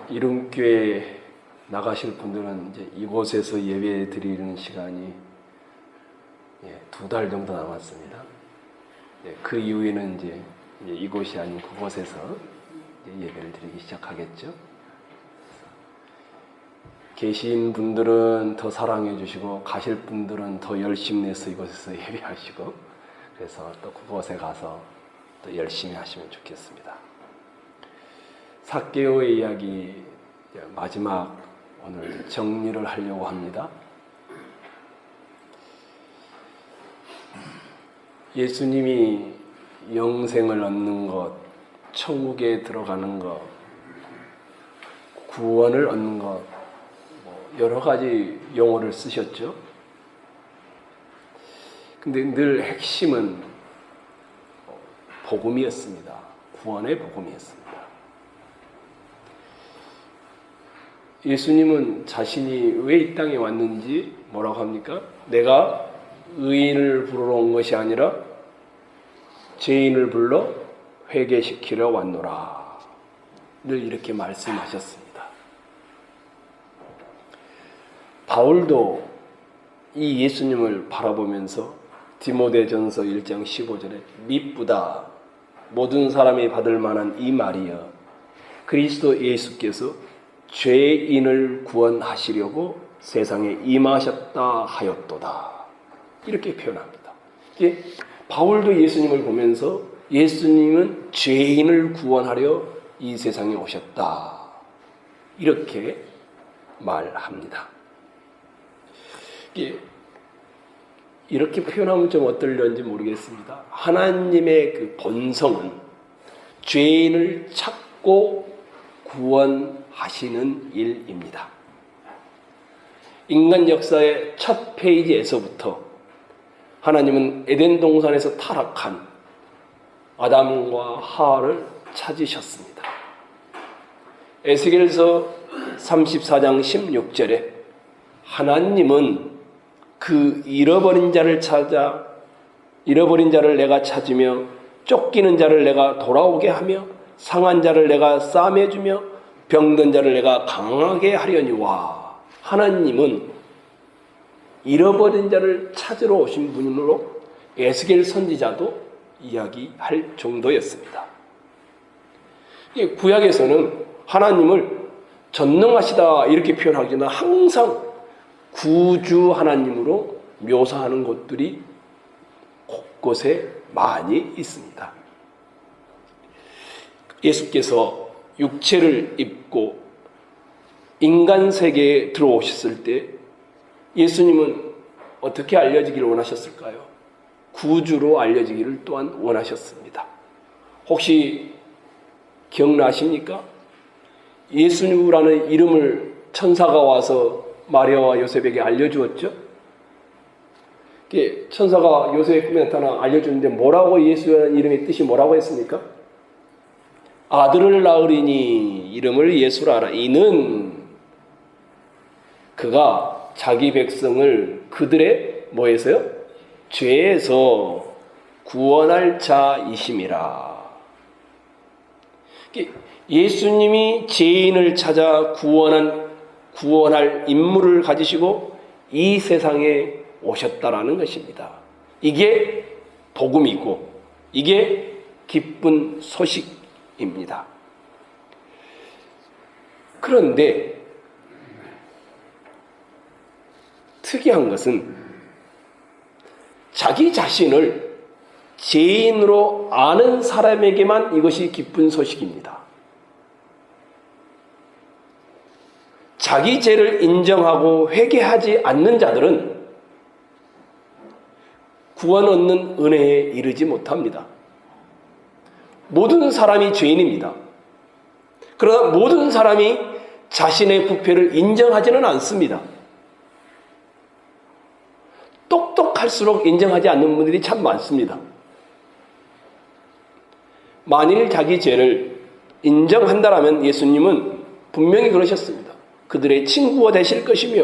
이름교회 나가실 분들은 이제 이곳에서 예배 드리는 시간이 2달 정도 남았습니다. 그 이후에는 이제 이곳이 아닌 그곳에서 예배를 드리기 시작하겠죠. 계신 분들은 더 사랑해 주시고 가실 분들은 더 열심히 내서 이곳에서 예배하시고 그래서 또 그곳에 가서 또 열심히 하시면 좋겠습니다. 삭개오의 이야기 마지막 오늘 정리를 하려고 합니다. 예수님이 영생을 얻는 것, 천국에 들어가는 것, 구원을 얻는 것, 여러 가지 용어를 쓰셨죠. 근데 늘 핵심은 복음이었습니다. 구원의 복음이었습니다. 예수님은 자신이 왜 이 땅에 왔는지 뭐라고 합니까? 내가 의인을 부르러 온 것이 아니라 죄인을 불러 회개시키려 왔노라. 늘 이렇게 말씀하셨습니다. 바울도 이 예수님을 바라보면서 디모데전서 1장 15절에 미쁘다 모든 사람이 받을 만한 이 말이여 그리스도 예수께서 죄인을 구원하시려고 세상에 임하셨다 하였도다. 이렇게 표현합니다. 바울도 예수님을 보면서 예수님은 죄인을 구원하려 이 세상에 오셨다. 이렇게 말합니다. 이렇게 표현하면 좀 어떨런지 모르겠습니다. 하나님의 그 본성은 죄인을 찾고 구원하시는 일입니다. 인간 역사의 첫 페이지에서부터 하나님은 에덴 동산에서 타락한 아담과 하와를 찾으셨습니다. 에스겔서 34장 16절에 하나님은 그 잃어버린 자를 내가 찾으며 쫓기는 자를 내가 돌아오게 하며 상한 자를 내가 싸매주며 병든 자를 내가 강하게 하려니와. 하나님은 잃어버린 자를 찾으러 오신 분으로 에스겔 선지자도 이야기할 정도였습니다. 구약에서는 하나님을 전능하시다 이렇게 표현하기는 항상 구주 하나님으로 묘사하는 곳들이 곳곳에 많이 있습니다. 예수께서 육체를 입고 인간 세계에 들어오셨을 때 예수님은 어떻게 알려지기를 원하셨을까요? 구주로 알려지기를 또한 원하셨습니다. 혹시 기억나십니까? 예수님이라는 이름을 천사가 와서 마리아와 요셉에게 알려주었죠. 천사가 요셉의 꿈에 나타나 알려주는데 뭐라고 예수라는 이름의 뜻이 뭐라고 했습니까? 아들을 낳으리니 이름을 예수라 하라. 이는 그가 자기 백성을 그들의 뭐에서요? 죄에서 구원할 자이심이라. 예수님이 죄인을 찾아 구원할 임무를 가지시고 이 세상에 오셨다라는 것입니다. 이게 복음이고 이게 기쁜 소식입니다. 그런데 특이한 것은 자기 자신을 죄인으로 아는 사람에게만 이것이 기쁜 소식입니다. 자기 죄를 인정하고 회개하지 않는 자들은 구원 얻는 은혜에 이르지 못합니다. 모든 사람이 죄인입니다. 그러나 모든 사람이 자신의 부패를 인정하지는 않습니다. 똑똑할수록 인정하지 않는 분들이 참 많습니다. 만일 자기 죄를 인정한다라면 예수님은 분명히 그러셨습니다. 그들의 친구가 되실 것이며,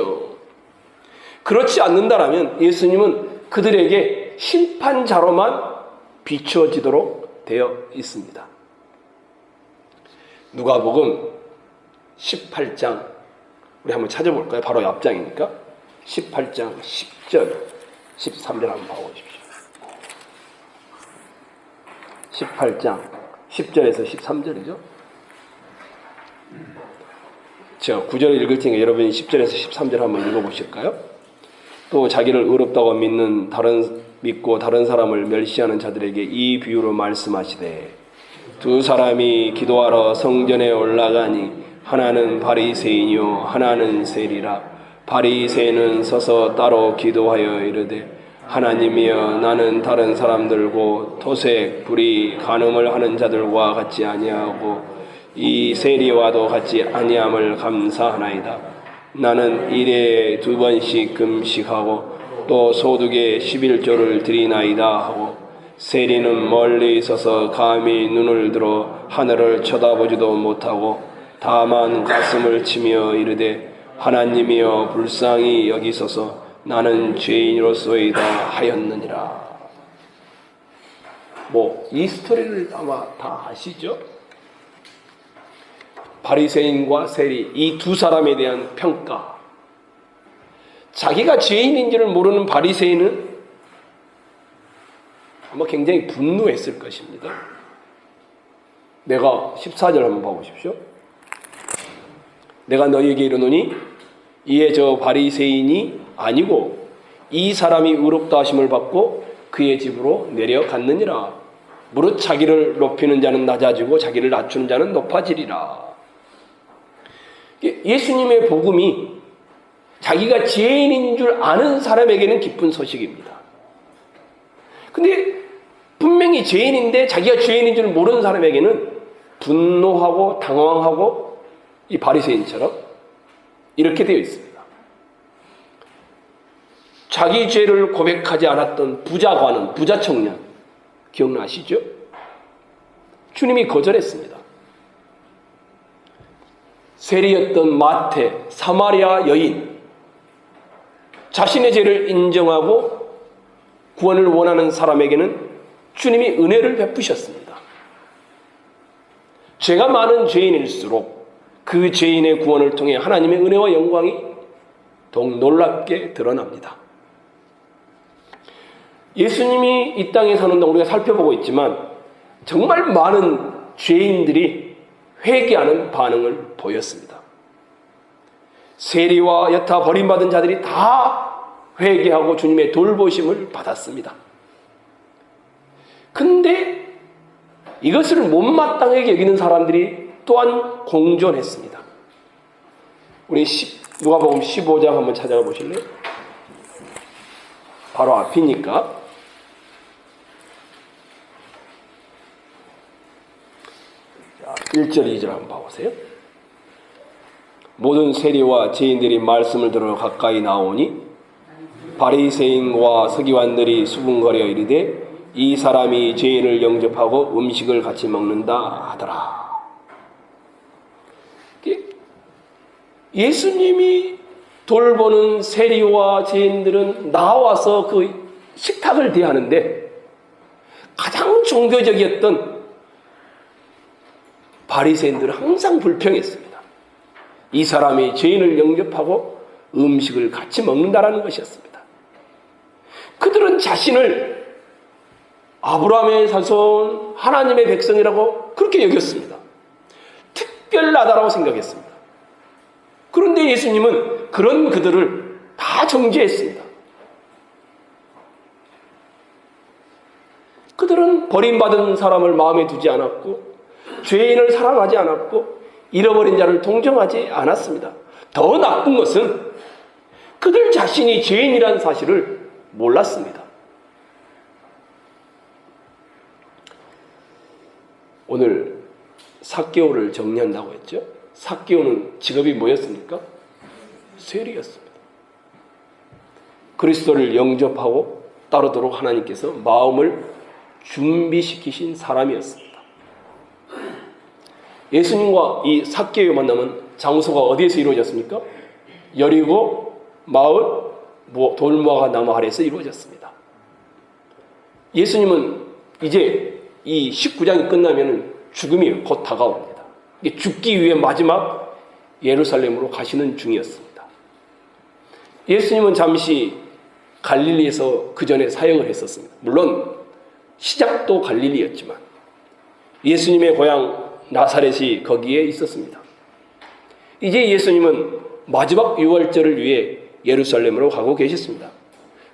그렇지 않는다라면 예수님은 그들에게 심판자로만 비추어지도록 되어 있습니다. 누가복음 18장 우리 한번 찾아볼까요? 바로 앞장이니까 18장 10절 13절 한번 봐보십시오. 18장 10절에서 13절이죠. 제가 9절을 읽을 테니까 여러분이 10절에서 13절 한번 읽어보실까요? 또 자기를 의롭다고 믿고 다른 사람을 멸시하는 자들에게 이 비유로 말씀하시되 두 사람이 기도하러 성전에 올라가니 하나는 바리새인이요 하나는 세리라. 바리새인은 서서 따로 기도하여 이르되 하나님이여 나는 다른 사람들고 토색, 불의, 간음을 하는 자들과 같지 아니하고 이 세리와도 같지 아니함을 감사하나이다. 나는 일에 2번씩 금식하고 또 소득에 11조를 드리나이다 하고 세리는 멀리 서서 감히 눈을 들어 하늘을 쳐다보지도 못하고 다만 가슴을 치며 이르되 하나님이여 불쌍히 여기소서 나는 죄인으로소이다 하였느니라. 이 스토리를 아마 다 아시죠? 바리새인과 세리 이 두 사람에 대한 평가. 자기가 죄인인지를 모르는 바리새인은 아마 굉장히 분노했을 것입니다. 내가 14절 한번 봐보십시오. 내가 너희에게 이르노니 이에 저 바리새인이 아니고 이 사람이 의롭다 하심을 받고 그의 집으로 내려갔느니라. 무릇 자기를 높이는 자는 낮아지고 자기를 낮추는 자는 높아지리라. 예수님의 복음이 자기가 죄인인 줄 아는 사람에게는 기쁜 소식입니다. 근데 분명히 죄인인데 자기가 죄인인 줄 모르는 사람에게는 분노하고 당황하고 이 바리새인처럼 이렇게 되어 있습니다. 자기 죄를 고백하지 않았던 부자 청년 기억나시죠? 주님이 거절했습니다. 세리였던 마태, 사마리아 여인, 자신의 죄를 인정하고 구원을 원하는 사람에게는 주님이 은혜를 베푸셨습니다. 죄가 많은 죄인일수록 그 죄인의 구원을 통해 하나님의 은혜와 영광이 더욱 놀랍게 드러납니다. 예수님이 이 땅에 사는 동안 우리가 살펴보고 있지만 정말 많은 죄인들이 회개하는 반응을 보였습니다. 세리와 여타 버림받은 자들이 다 회개하고 주님의 돌보심을 받았습니다. 근데 이것을 못마땅하게 여기는 사람들이 또한 공존했습니다. 우리 누가복음 15장 한번 찾아가 보실래요? 바로 앞이니까. 1절 2절 한번 봐보세요. 모든 세리와 죄인들이 말씀을 들어 가까이 나오니 바리새인과 서기관들이 수군거려 이르되 이 사람이 죄인을 영접하고 음식을 같이 먹는다 하더라. 예수님이 돌보는 세리와 죄인들은 나와서 그 식탁을 대하는데 가장 종교적이었던 바리새인들은 항상 불평했습니다. 이 사람이 죄인을 영접하고 음식을 같이 먹는다라는 것이었습니다. 그들은 자신을 아브라함의 자손 하나님의 백성이라고 그렇게 여겼습니다. 특별하다라고 생각했습니다. 그런데 예수님은 그런 그들을 다 정죄했습니다. 그들은 버림받은 사람을 마음에 두지 않았고 죄인을 사랑하지 않았고 잃어버린 자를 동정하지 않았습니다. 더 나쁜 것은 그들 자신이 죄인이라는 사실을 몰랐습니다. 오늘 삭개오를 정리한다고 했죠. 삭개오는 직업이 뭐였습니까? 세리였습니다. 그리스도를 영접하고 따르도록 하나님께서 마음을 준비시키신 사람이었습니다. 예수님과 이 삭개오 만남은 장소가 어디에서 이루어졌습니까? 여리고 마을 돌무화과 나무 아래에서 이루어졌습니다. 예수님은 이제 이 19장이 끝나면 죽음이 곧 다가옵니다. 죽기 위해 마지막 예루살렘으로 가시는 중이었습니다. 예수님은 잠시 갈릴리에서 그 전에 사역을 했었습니다. 물론 시작도 갈릴리였지만 예수님의 고향 나사렛이 거기에 있었습니다. 이제 예수님은 마지막 유월절을 위해 예루살렘으로 가고 계셨습니다.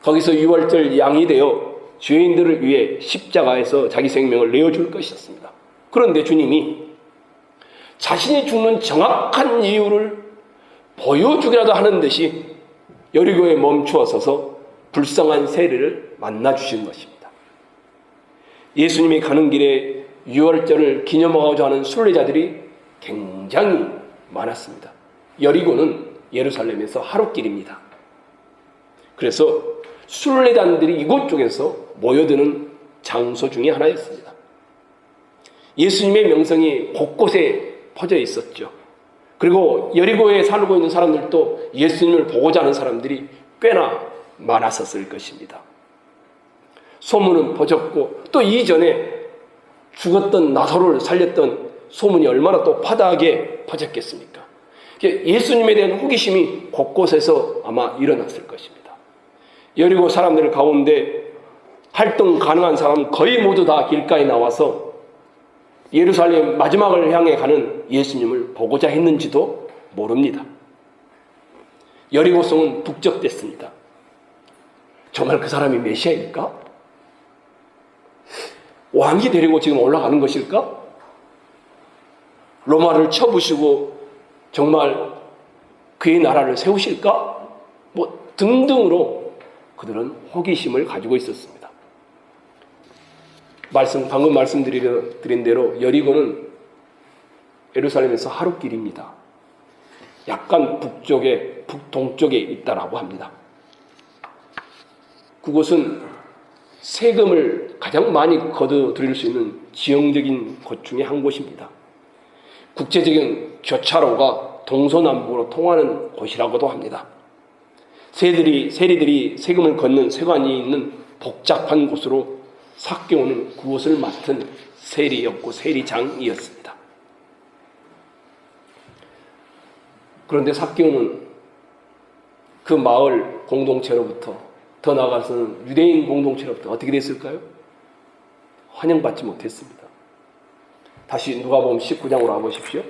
거기서 유월절 양이 되어 죄인들을 위해 십자가에서 자기 생명을 내어줄 것이었습니다. 그런데 주님이 자신이 죽는 정확한 이유를 보여주기라도 하는 듯이 여리고에 멈추어 서서 불쌍한 세리를 만나 주신 것입니다. 예수님이 가는 길에 유월절을 기념하고자 하는 순례자들이 굉장히 많았습니다. 여리고는 예루살렘에서 하루길입니다. 그래서 순례단들이 이곳 쪽에서 모여드는 장소 중에 하나였습니다. 예수님의 명성이 곳곳에 퍼져 있었죠. 그리고 여리고에 살고 있는 사람들도 예수님을 보고자 하는 사람들이 꽤나 많았었을 것입니다. 소문은 퍼졌고 또 이전에 죽었던 나사로를 살렸던 소문이 얼마나 또 파다하게 퍼졌겠습니까? 예수님에 대한 호기심이 곳곳에서 아마 일어났을 것입니다. 여리고 사람들 가운데 활동 가능한 사람은 거의 모두 다 길가에 나와서 예루살렘 마지막을 향해 가는 예수님을 보고자 했는지도 모릅니다. 여리고성은 북적댔습니다. 정말 그 사람이 메시아일까? 왕이 데리고 지금 올라가는 것일까? 로마를 쳐부시고 정말 그의 나라를 세우실까? 등등으로 그들은 호기심을 가지고 있었습니다. 방금 말씀드린 대로 여리고는 예루살렘에서 하루길입니다. 약간 북동쪽에 있다라고 합니다. 그곳은 세금을 가장 많이 거둬들일 수 있는 지형적인 곳 중에 한 곳입니다. 국제적인 교차로가 동서남북으로 통하는 곳이라고도 합니다. 세리들이 세금을 걷는 세관이 있는 복잡한 곳으로 삭개오는 그곳을 맡은 세리였고 세리장이었습니다. 그런데 삭개오는 그 마을 공동체로부터 더 나아가서는 유대인 공동체로부터 어떻게 됐을까요? 환영받지 못했습니다. 다시 누가복음 19장으로 와보십시오.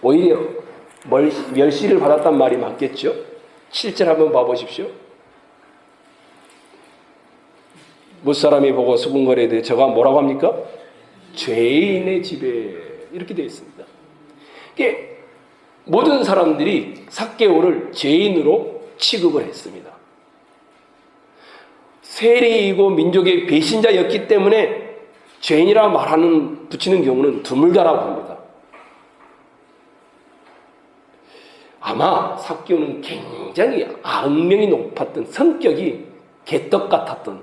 오히려 멸시를 받았단 말이 맞겠죠? 7절 한번 봐보십시오. 무사람이 보고 수군거리되 저가 뭐라고 합니까? 죄인의 집에 이렇게 되어 있습니다. 이게 모든 사람들이 삭개오를 죄인으로 취급을 했습니다. 세리이고 민족의 배신자였기 때문에 죄인이라 붙이는 경우는 드물다라고 합니다. 아마 삭개오는 굉장히 악명이 높았던, 성격이 개떡 같았던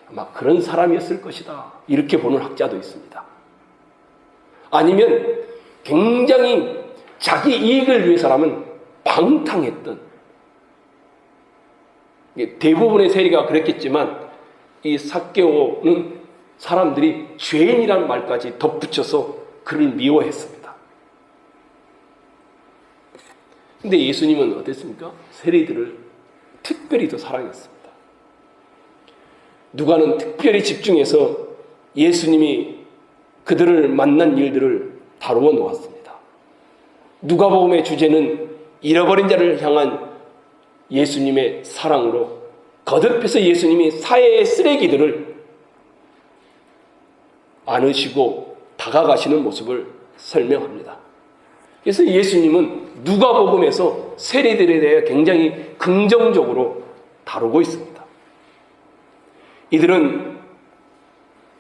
아마 그런 사람이었을 것이다, 이렇게 보는 학자도 있습니다. 아니면 굉장히 자기 이익을 위해서라면 방탕했던, 대부분의 세리가 그랬겠지만 이 삭개오는 사람들이 죄인이라는 말까지 덧붙여서 그를 미워했습니다. 근데 예수님은 어땠습니까? 세리들을 특별히 더 사랑했습니다. 누가는 특별히 집중해서 예수님이 그들을 만난 일들을 다루어 놓았습니다. 누가복음의 주제는 잃어버린 자를 향한 예수님의 사랑으로 거듭해서 예수님이 사회의 쓰레기들을 안으시고 다가가시는 모습을 설명합니다. 그래서 예수님은 누가복음에서 세리들에 대해 굉장히 긍정적으로 다루고 있습니다. 이들은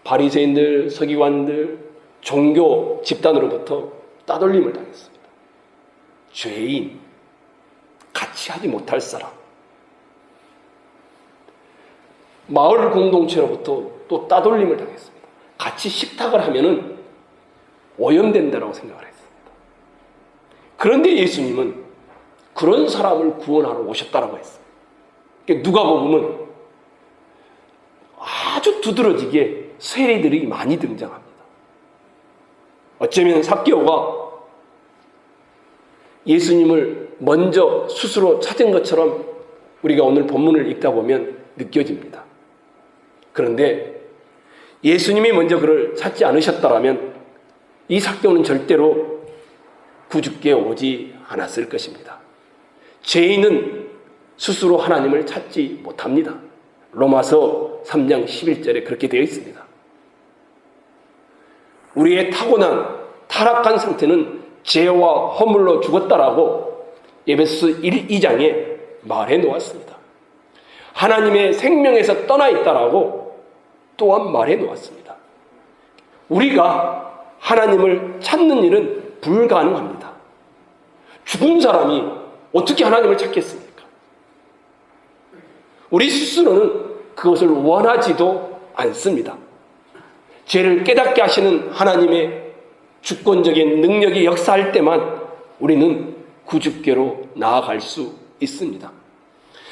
바리새인들, 서기관들, 종교 집단으로부터 따돌림을 당했습니다. 죄인, 같이 하지 못할 사람, 마을 공동체로부터 또 따돌림을 당했습니다. 같이 식탁을 하면은 오염된다라고 생각을 했습니다. 그런데 예수님은 그런 사람을 구원하러 오셨다라고 했어요. 누가복음은 아주 두드러지게 세리들이 많이 등장합니다. 어쩌면 삭개오가 예수님을 먼저 스스로 찾은 것처럼 우리가 오늘 본문을 읽다 보면 느껴집니다. 그런데 예수님이 먼저 그를 찾지 않으셨다면 이 삭개오는 절대로 구주께 오지 않았을 것입니다. 죄인은 스스로 하나님을 찾지 못합니다. 로마서 3장 11절에 그렇게 되어 있습니다. 우리의 타고난 타락한 상태는 죄와 허물로 죽었다라고 에베소서 2장에 말해 놓았습니다. 하나님의 생명에서 떠나 있다라고 또한 말해 놓았습니다. 우리가 하나님을 찾는 일은 불가능합니다. 죽은 사람이 어떻게 하나님을 찾겠습니까? 우리 스스로는 그것을 원하지도 않습니다. 죄를 깨닫게 하시는 하나님의 주권적인 능력이 역사할 때만 우리는 구주께로 나아갈 수 있습니다.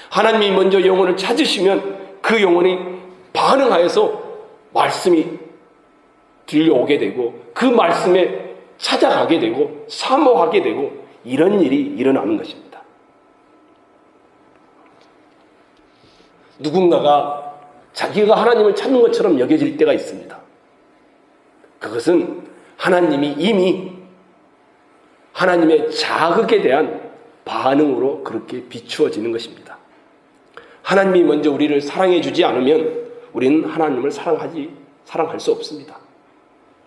하나님이 먼저 영혼을 찾으시면 그 영혼이 반응하여서 말씀이 들려오게 되고 그 말씀에 찾아가게 되고 사모하게 되고 이런 일이 일어나는 것입니다. 누군가가 자기가 하나님을 찾는 것처럼 여겨질 때가 있습니다. 그것은 하나님이 이미 하나님의 자극에 대한 반응으로 그렇게 비추어지는 것입니다. 하나님이 먼저 우리를 사랑해 주지 않으면 우리는 하나님을 사랑할 수 없습니다.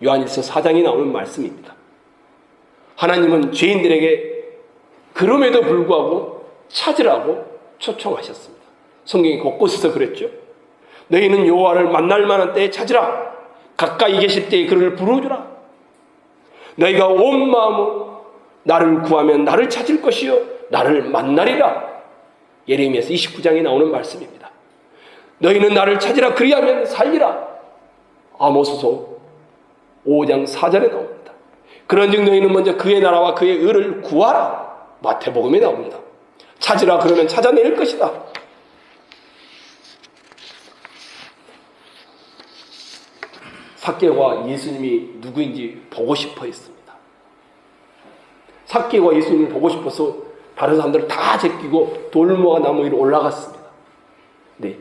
요한일서 4장에 나오는 말씀입니다. 하나님은 죄인들에게 그럼에도 불구하고 찾으라고 초청하셨습니다. 성경이 곳곳에서 그랬죠. 너희는 여호와를 만날 만한 때에 찾으라. 가까이 계실 때에 그를 부르주라. 너희가 온 마음으로 나를 구하면 나를 찾을 것이요 나를 만나리라. 예레미야서 29장에 나오는 말씀입니다. 너희는 나를 찾으라 그리하면 살리라. 아모스서 5장 4절에 나옵니다. 그런즉 너희는 먼저 그의 나라와 그의 의를 구하라. 마태복음에 나옵니다. 찾으라 그러면 찾아낼 것이다. 삭개오가 예수님이 누구인지 보고 싶어 했습니다. 삭개오가 예수님을 보고 싶어서 다른 사람들을 다 제끼고 돌무화 나무 위로 올라갔습니다. 네,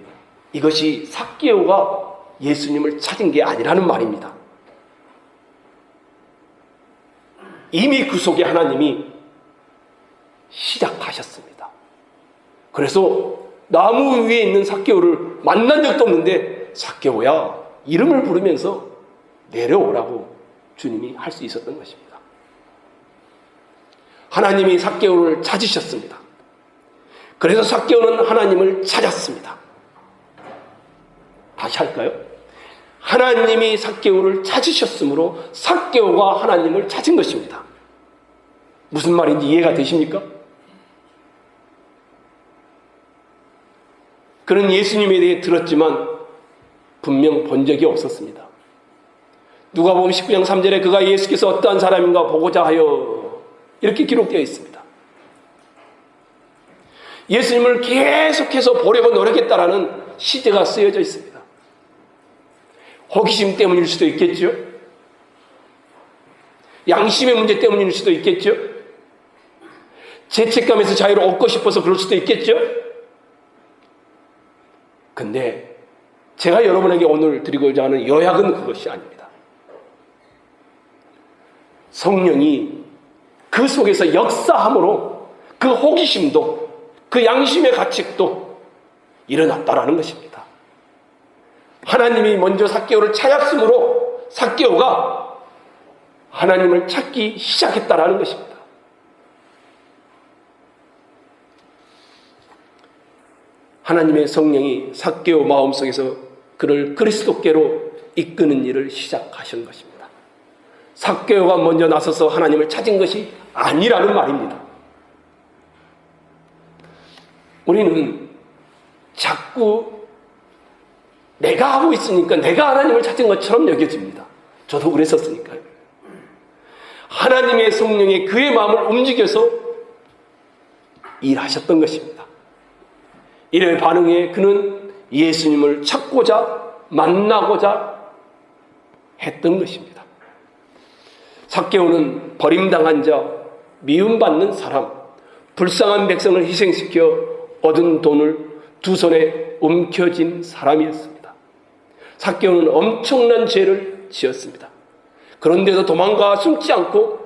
이것이 삭개오가 예수님을 찾은 게 아니라는 말입니다. 이미 그 속에 하나님이 시작하셨습니다. 그래서 나무 위에 있는 삭개오를 만난 적도 없는데 삭개오야 이름을 부르면서 내려오라고 주님이 할 수 있었던 것입니다. 하나님이 삭개오를 찾으셨습니다. 그래서 삭개오는 하나님을 찾았습니다. 다시 할까요? 하나님이 삭개오를 찾으셨으므로 삭개오가 하나님을 찾은 것입니다. 무슨 말인지 이해가 되십니까? 그는 예수님에 대해 들었지만 분명 본 적이 없었습니다. 누가복음 19장 3절에 그가 예수께서 어떠한 사람인가 보고자 하여 이렇게 기록되어 있습니다. 예수님을 계속해서 보려고 노력했다라는 시제가 쓰여져 있습니다. 호기심 때문일 수도 있겠죠. 양심의 문제 때문일 수도 있겠죠. 죄책감에서 자유를 얻고 싶어서 그럴 수도 있겠죠. 근데 제가 여러분에게 오늘 드리고자 하는 요약은 그것이 아닙니다. 성령이 그 속에서 역사함으로 그 호기심도 그 양심의 가책도 일어났다라는 것입니다. 하나님이 먼저 삭개오를 찾았으므로 삭개오가 하나님을 찾기 시작했다라는 것입니다. 하나님의 성령이 삭개오 마음속에서 그를 그리스도께로 이끄는 일을 시작하신 것입니다. 삭개오가 먼저 나서서 하나님을 찾은 것이 아니라는 말입니다. 우리는 자꾸 내가 하고 있으니까 내가 하나님을 찾은 것처럼 여겨집니다. 저도 그랬었으니까요. 하나님의 성령이 그의 마음을 움직여서 일하셨던 것입니다. 이를 반응해 그는 예수님을 찾고자 만나고자 했던 것입니다. 삭개오는 버림당한 자, 미움받는 사람, 불쌍한 백성을 희생시켜 얻은 돈을 두 손에 움켜쥔 사람이었습니다. 삭개오는 엄청난 죄를 지었습니다. 그런데도 도망가 숨지 않고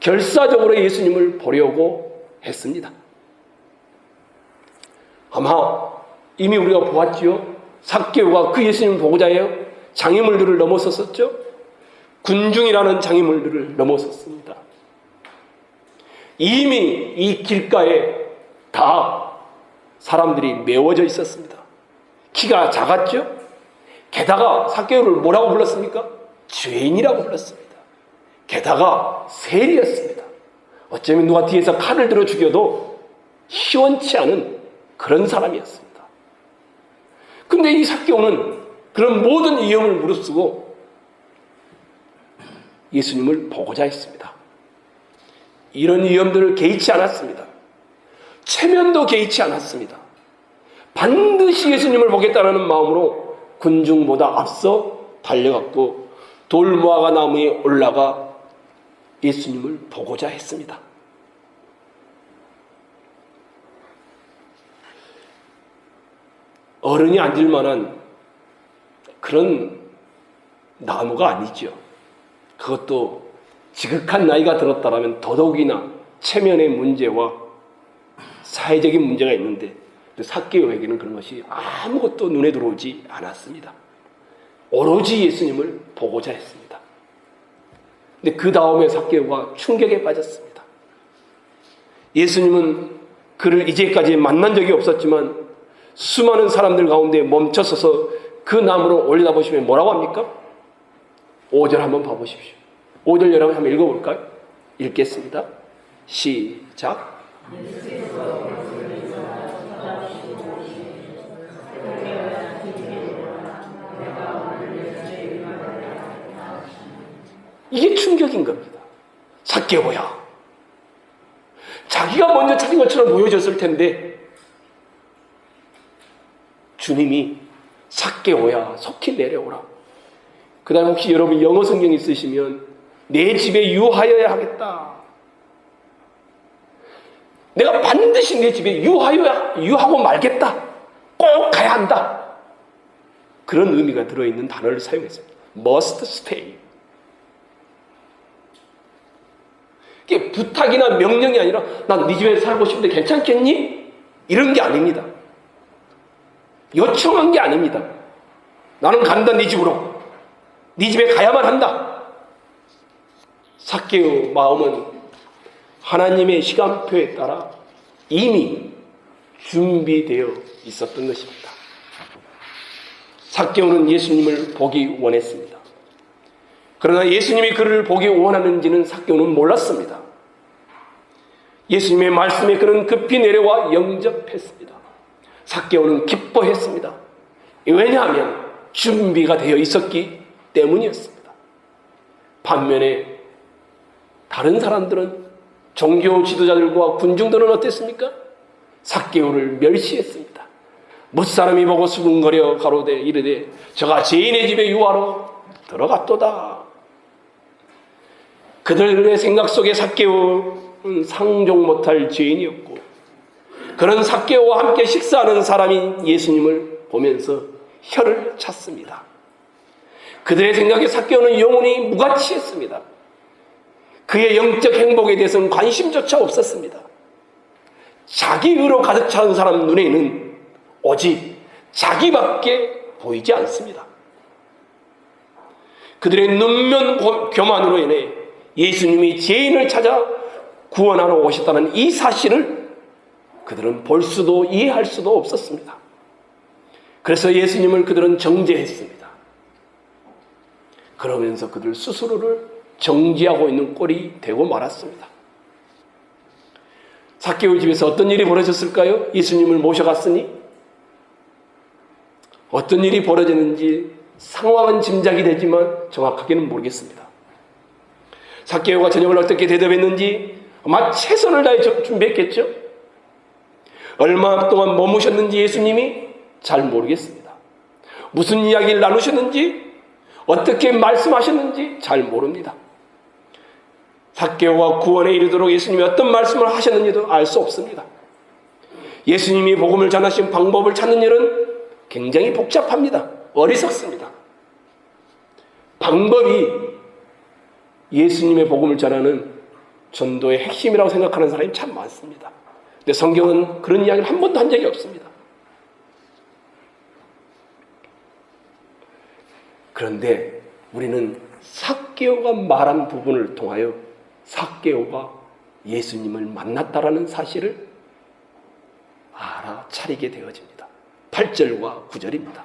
결사적으로 예수님을 보려고 했습니다. 아마 이미 우리가 보았지요. 삭개오가 그 예수님을 보고자 해요. 장애물들을 넘어섰었죠. 군중이라는 장애물들을 넘어섰습니다. 이미 이 길가에 다 사람들이 메워져 있었습니다. 키가 작았죠. 게다가 삭개오를 뭐라고 불렀습니까? 죄인이라고 불렀습니다. 게다가 세리였습니다. 어쩌면 누가 뒤에서 칼을 들어 죽여도 시원치 않은 그런 사람이었습니다. 근데 이 삭개오는 그런 모든 위험을 무릅쓰고 예수님을 보고자 했습니다. 이런 위험들을 개의치 않았습니다. 체면도 개의치 않았습니다. 반드시 예수님을 보겠다는 마음으로 군중보다 앞서 달려갔고 돌무화과 나무에 올라가 예수님을 보고자 했습니다. 어른이 앉을 만한 그런 나무가 아니죠. 그것도 지극한 나이가 들었다라면 더더욱이나 체면의 문제와 사회적인 문제가 있는데 삭개오에게는 그런 것이 아무것도 눈에 들어오지 않았습니다. 오로지 예수님을 보고자 했습니다. 근데 그 다음에 삭개오가 충격에 빠졌습니다. 예수님은 그를 이제까지 만난 적이 없었지만 수많은 사람들 가운데 멈춰서서 그 나무를 올려다보시면 뭐라고 합니까? 5절 한번 봐보십시오. 5절 여러분 한번 읽어볼까요? 읽겠습니다. 시작. 이게 충격인 겁니다. 삭개오야. 자기가 먼저 찾은 것처럼 보여졌을 텐데 주님이 삭개오야 속히 내려오라. 그 다음에 혹시 여러분 영어 성경 있으시면 내 집에 유하여야 하겠다. 내가 반드시 내 집에 유하고 말겠다. 꼭 가야 한다. 그런 의미가 들어있는 단어를 사용했습니다. must stay. 이게 부탁이나 명령이 아니라 난 네 집에 살고 싶은데 괜찮겠니? 이런 게 아닙니다. 요청한 게 아닙니다. 나는 간다 네 집으로. 네 집에 가야만 한다. 삭개오 마음은 하나님의 시간표에 따라 이미 준비되어 있었던 것입니다. 삭개오는 예수님을 보기 원했습니다. 그러나 예수님이 그를 보기 원하는지는 삭개오는 몰랐습니다. 예수님의 말씀에 그는 급히 내려와 영접했습니다. 삭개오는 기뻐했습니다. 왜냐하면 준비가 되어 있었기 때문이었습니다. 반면에 다른 사람들은 종교 지도자들과 군중들은 어땠습니까? 삭개오를 멸시했습니다. 못사람이 보고 수군거려 가로되 이르되 저가 죄인의 집에 유하러 들어갔도다. 그들의 생각 속에 삭개오는 상종 못할 죄인이었고 그런 삭개오와 함께 식사하는 사람인 예수님을 보면서 혀를 찼습니다. 그들의 생각에 삭개오는 영혼이 무가치했습니다. 그의 영적 행복에 대해서는 관심조차 없었습니다. 자기 의로 가득 찬 사람 눈에는 오직 자기밖에 보이지 않습니다. 그들의 눈면 교만으로 인해 예수님이 죄인을 찾아 구원하러 오셨다는 이 사실을 그들은 볼 수도 이해할 수도 없었습니다. 그래서 예수님을 그들은 정죄했습니다. 그러면서 그들 스스로를 정죄하고 있는 꼴이 되고 말았습니다. 삭개오 집에서 어떤 일이 벌어졌을까요? 예수님을 모셔갔으니 어떤 일이 벌어졌는지 상황은 짐작이 되지만 정확하게는 모르겠습니다. 삭개오가 저녁을 어떻게 대접했는지 아마 최선을 다해 준비했겠죠. 얼마 동안 머무셨는지 예수님이 잘 모르겠습니다. 무슨 이야기를 나누셨는지 어떻게 말씀하셨는지 잘 모릅니다. 삭개오가 구원에 이르도록 예수님이 어떤 말씀을 하셨는지도 알 수 없습니다. 예수님이 복음을 전하신 방법을 찾는 일은 굉장히 복잡합니다. 어리석습니다. 방법이 예수님의 복음을 전하는 전도의 핵심이라고 생각하는 사람이 참 많습니다. 근데 성경은 그런 이야기를 한 번도 한 적이 없습니다. 그런데 우리는 삭개오가 말한 부분을 통하여 삭개오가 예수님을 만났다라는 사실을 알아차리게 되어집니다. 8절과 9절입니다.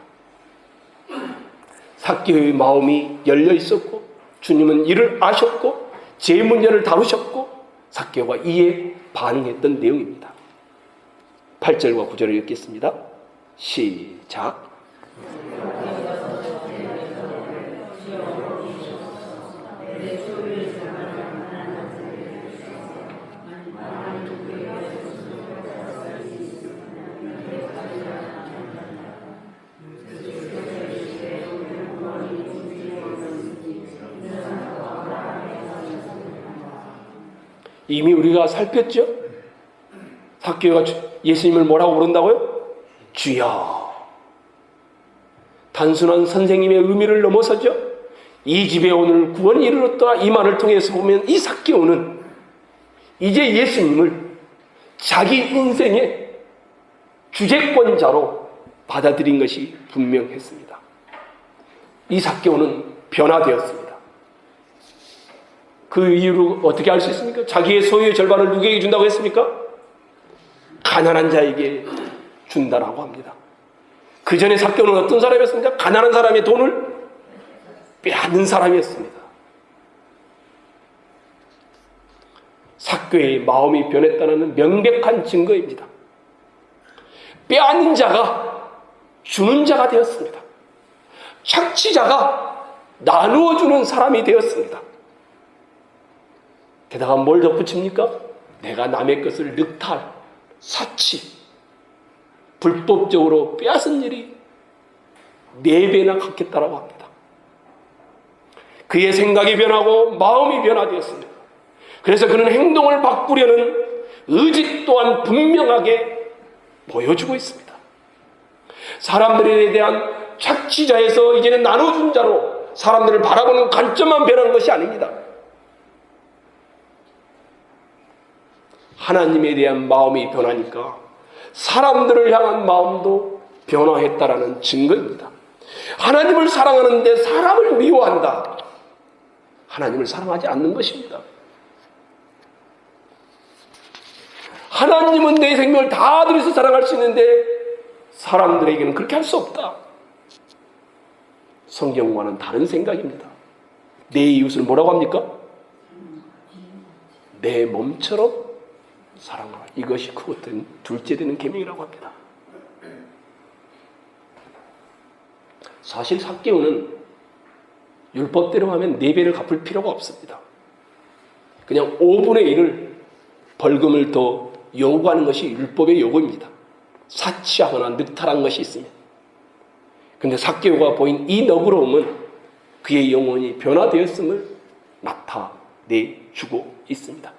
삭개오의 마음이 열려 있었고 주님은 이를 아셨고 제 문제를 다루셨고 삭개오가 이에 반응했던 내용입니다. 8절과 9절을 읽겠습니다. 시작. 이미 우리가 살폈죠? 삭개오가 예수님을 뭐라고 부른다고요? 주여. 단순한 선생님의 의미를 넘어서죠. 이 집에 오늘 구원이 이르렀다 이 말을 통해서 보면 이 삭개오는 이제 예수님을 자기 인생의 주재권자로 받아들인 것이 분명했습니다. 이 삭개오는 변화되었습니다. 그 이유로 어떻게 알 수 있습니까? 자기의 소유의 절반을 누구에게 준다고 했습니까? 가난한 자에게 준다라고 합니다. 그 전에 삭개오는 어떤 사람이었습니까? 가난한 사람의 돈을 빼앗는 사람이었습니다. 삭개오의 마음이 변했다는 명백한 증거입니다. 빼앗는 자가 주는 자가 되었습니다. 착취자가 나누어 주는 사람이 되었습니다. 게다가 뭘 덧붙입니까? 내가 남의 것을 늑탈, 사치, 불법적으로 빼앗은 일이 4배나 갚겠다라고 합니다. 그의 생각이 변하고 마음이 변화되었습니다. 그래서 그는 행동을 바꾸려는 의지 또한 분명하게 보여주고 있습니다. 사람들에 대한 착취자에서 이제는 나눠준 자로 사람들을 바라보는 관점만 변한 것이 아닙니다. 하나님에 대한 마음이 변하니까 사람들을 향한 마음도 변화했다라는 증거입니다. 하나님을 사랑하는데 사람을 미워한다. 하나님을 사랑하지 않는 것입니다. 하나님은 내 생명을 다 들여서 사랑할 수 있는데 사람들에게는 그렇게 할 수 없다. 성경과는 다른 생각입니다. 내 이웃을 뭐라고 합니까? 내 몸처럼 사랑하라. 이것이 그것은 둘째 되는 계명이라고 합니다. 사실 삭개오는 율법대로 하면 4배를 갚을 필요가 없습니다. 그냥 5분의 1을 벌금을 더 요구하는 것이 율법의 요구입니다. 사치하거나 늑탈한 것이 있으면. 그런데 삭개오가 보인 이 너그러움은 그의 영혼이 변화되었음을 나타내주고 있습니다.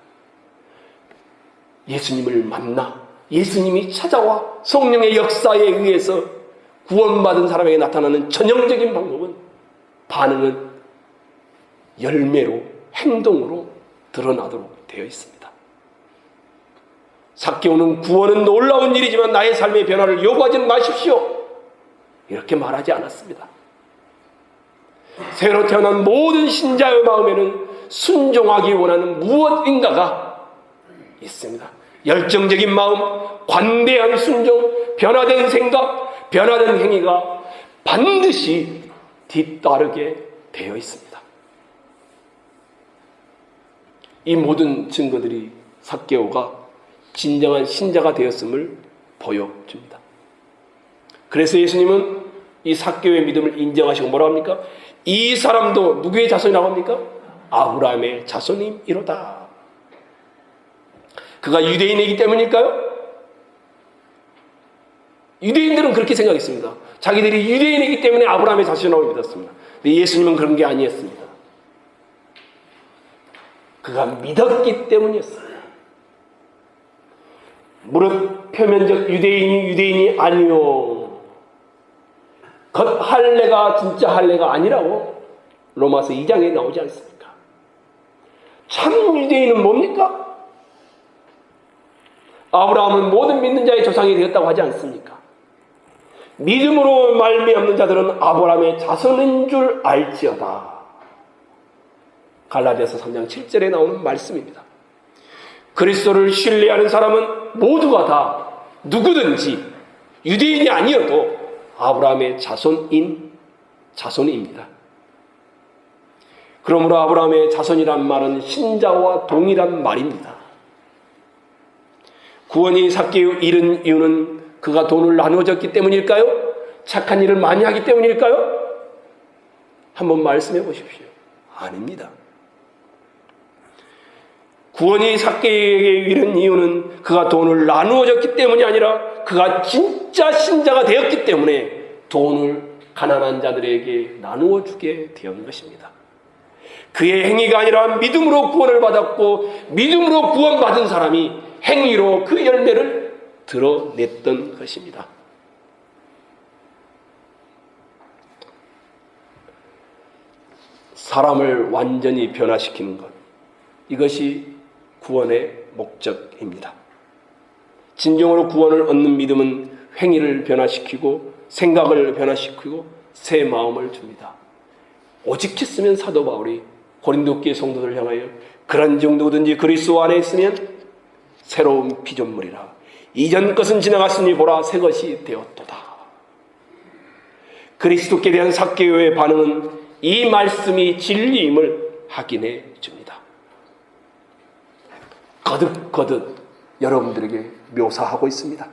예수님을 만나 예수님이 찾아와 성령의 역사에 의해서 구원받은 사람에게 나타나는 전형적인 방법은 반응은 열매로 행동으로 드러나도록 되어 있습니다. 삭개오는 구원은 놀라운 일이지만 나의 삶의 변화를 요구하지 마십시오. 이렇게 말하지 않았습니다. 새로 태어난 모든 신자의 마음에는 순종하기 원하는 무엇인가가 있습니다. 열정적인 마음, 관대한 순종, 변화된 생각, 변화된 행위가 반드시 뒤따르게 되어 있습니다. 이 모든 증거들이 삭개오가 진정한 신자가 되었음을 보여줍니다. 그래서 예수님은 이 삭개오의 믿음을 인정하시고 뭐라고 합니까? 이 사람도 누구의 자손이라고 합니까? 아브라함의 자손이로다. 그가 유대인이기 때문일까요? 유대인들은 그렇게 생각했습니다. 자기들이 유대인이기 때문에 아브라함의 자손이라고 믿었습니다. 근데 예수님은 그런 게 아니었습니다. 그가 믿었기 때문이었어요. 무릇 표면적 유대인이 아니요 겉 할례가 진짜 할례가 아니라고 로마서 2장에 나오지 않습니까? 참 유대인은 뭡니까? 아브라함은 모든 믿는 자의 조상이 되었다고 하지 않습니까? 믿음으로 말미암는 자들은 아브라함의 자손인 줄 알지어다. 갈라디아서 3장 7절에 나오는 말씀입니다. 그리스도를 신뢰하는 사람은 모두가 다 누구든지 유대인이 아니어도 아브라함의 자손입니다. 그러므로 아브라함의 자손이란 말은 신자와 동일한 말입니다. 구원이 삭개오 이른 이유는 그가 돈을 나누어 줬기 때문일까요? 착한 일을 많이 하기 때문일까요? 한번 말씀해 보십시오. 아닙니다. 구원이 삭개오에게 이른 이유는 그가 돈을 나누어 줬기 때문이 아니라 그가 진짜 신자가 되었기 때문에 돈을 가난한 자들에게 나누어 주게 된 것입니다. 그의 행위가 아니라 믿음으로 구원을 받았고 믿음으로 구원받은 사람이 행위로 그 열매를 드러냈던 것입니다. 사람을 완전히 변화시키는 것, 이것이 구원의 목적입니다. 진정으로 구원을 얻는 믿음은 행위를 변화시키고 생각을 변화시키고 새 마음을 줍니다. 오직 했으면 사도 바울이 고린도 교회 성도들을 향하여 그런즉 누구든지 그리스도 안에 있으면 새로운 피조물이라 이전 것은 지나갔으니 보라 새 것이 되었도다. 그리스도께 대한 삭개오의 반응은 이 말씀이 진리임을 확인해 줍니다. 거듭거듭 여러분들에게 묘사하고 있습니다.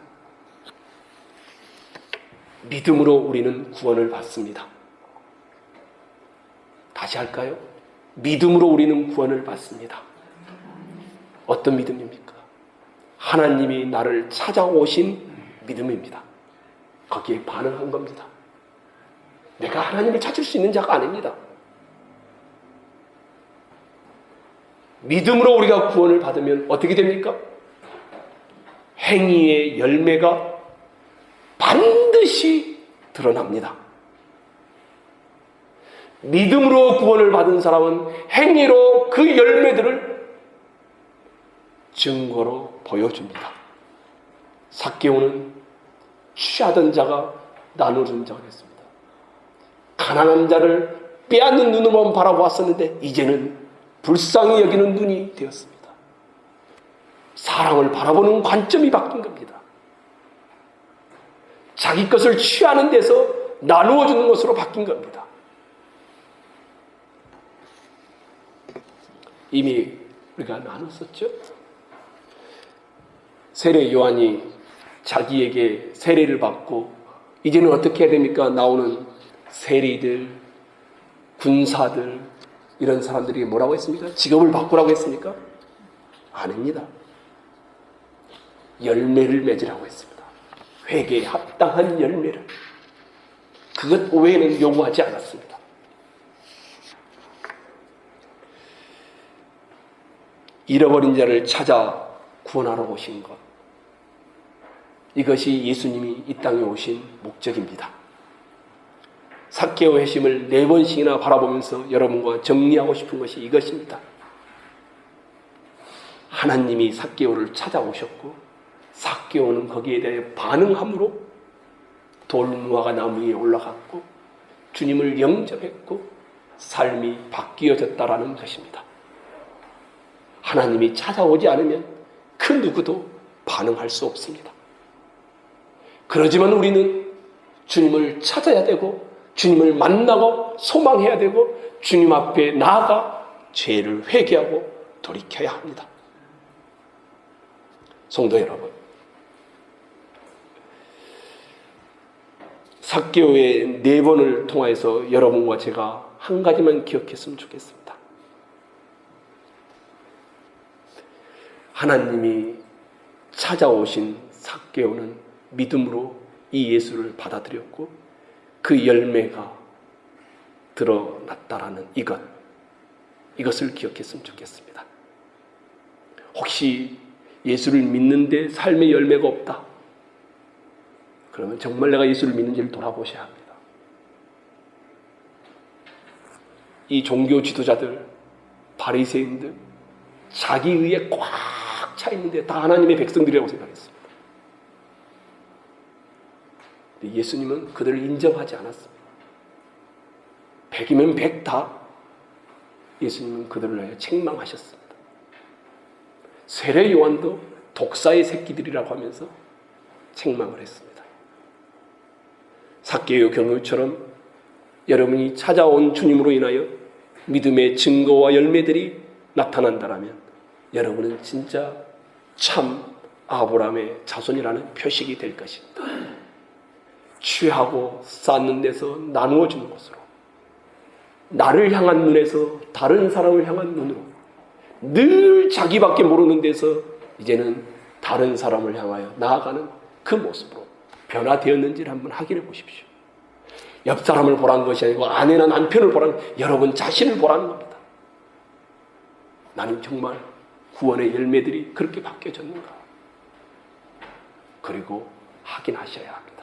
믿음으로 우리는 구원을 받습니다. 다시 할까요? 믿음으로 우리는 구원을 받습니다. 어떤 믿음입니까? 하나님이 나를 찾아오신 믿음입니다. 거기에 반응한 겁니다. 내가 하나님을 찾을 수 있는 자가 아닙니다. 믿음으로 우리가 구원을 받으면 어떻게 됩니까? 행위의 열매가 반드시 드러납니다. 믿음으로 구원을 받은 사람은 행위로 그 열매들을 증거로 보여줍니다. 삭개오는 취하던 자가 나눠준 자가 됐습니다. 가난한 자를 빼앗는 눈으로만 바라보았었는데 이제는 불쌍히 여기는 눈이 되었습니다. 사람을 바라보는 관점이 바뀐 겁니다. 자기 것을 취하는 데서 나누어 주는 것으로 바뀐 겁니다. 이미 우리가 나눴었죠. 세례 요한이 자기에게 세례를 받고 이제는 어떻게 해야 됩니까? 나오는 세리들, 군사들 이런 사람들이 뭐라고 했습니까? 직업을 바꾸라고 했습니까? 아닙니다. 열매를 맺으라고 했습니다. 회개에 합당한 열매를. 그것 외에는 요구하지 않았습니다. 잃어버린 자를 찾아 구원하러 오신 것. 이것이 예수님이 이 땅에 오신 목적입니다. 삭개오 회심을 4번씩이나 바라보면서 여러분과 정리하고 싶은 것이 이것입니다. 하나님이 삭개오를 찾아오셨고 삭개오는 거기에 대해 반응함으로 돌무화과 나무 위에 올라갔고 주님을 영접했고 삶이 바뀌어졌다라는 것입니다. 하나님이 찾아오지 않으면 그 누구도 반응할 수 없습니다. 그러지만 우리는 주님을 찾아야 되고 주님을 만나고 소망해야 되고 주님 앞에 나아가 죄를 회개하고 돌이켜야 합니다. 성도 여러분, 삭개오의 4번을 통해서 여러분과 제가 한 가지만 기억했으면 좋겠습니다. 하나님이 찾아오신 삭개오는 믿음으로 이 예수를 받아들였고 그 열매가 드러났다라는 이것을 기억했으면 좋겠습니다. 혹시 예수를 믿는데 삶의 열매가 없다? 그러면 정말 내가 예수를 믿는지를 돌아보셔야 합니다. 이 종교 지도자들, 바리새인들, 자기 의에 꽉 차 있는데 다 하나님의 백성들이라고 생각했습니다. 근데 예수님은 그들을 인정하지 않았습니다. 100이면 100다. 예수님은 그들을 위하여 책망하셨습니다. 세례 요한도 독사의 새끼들이라고 하면서 책망을 했습니다. 삭개오 경우처럼 여러분이 찾아온 주님으로 인하여 믿음의 증거와 열매들이 나타난다라면 여러분은 진짜 참 아브라함의 자손이라는 표식이 될 것입니다. 취하고 쌓는 데서 나누어 주는 것으로, 나를 향한 눈에서 다른 사람을 향한 눈으로, 늘 자기밖에 모르는 데서 이제는 다른 사람을 향하여 나아가는 그 모습으로 변화되었는지를 한번 확인해 보십시오. 옆 사람을 보라는 것이 아니고 아내나 남편을 보라는, 여러분 자신을 보라는 겁니다. 나는 정말 구원의 열매들이 그렇게 바뀌어졌는가? 그리고 확인하셔야 합니다.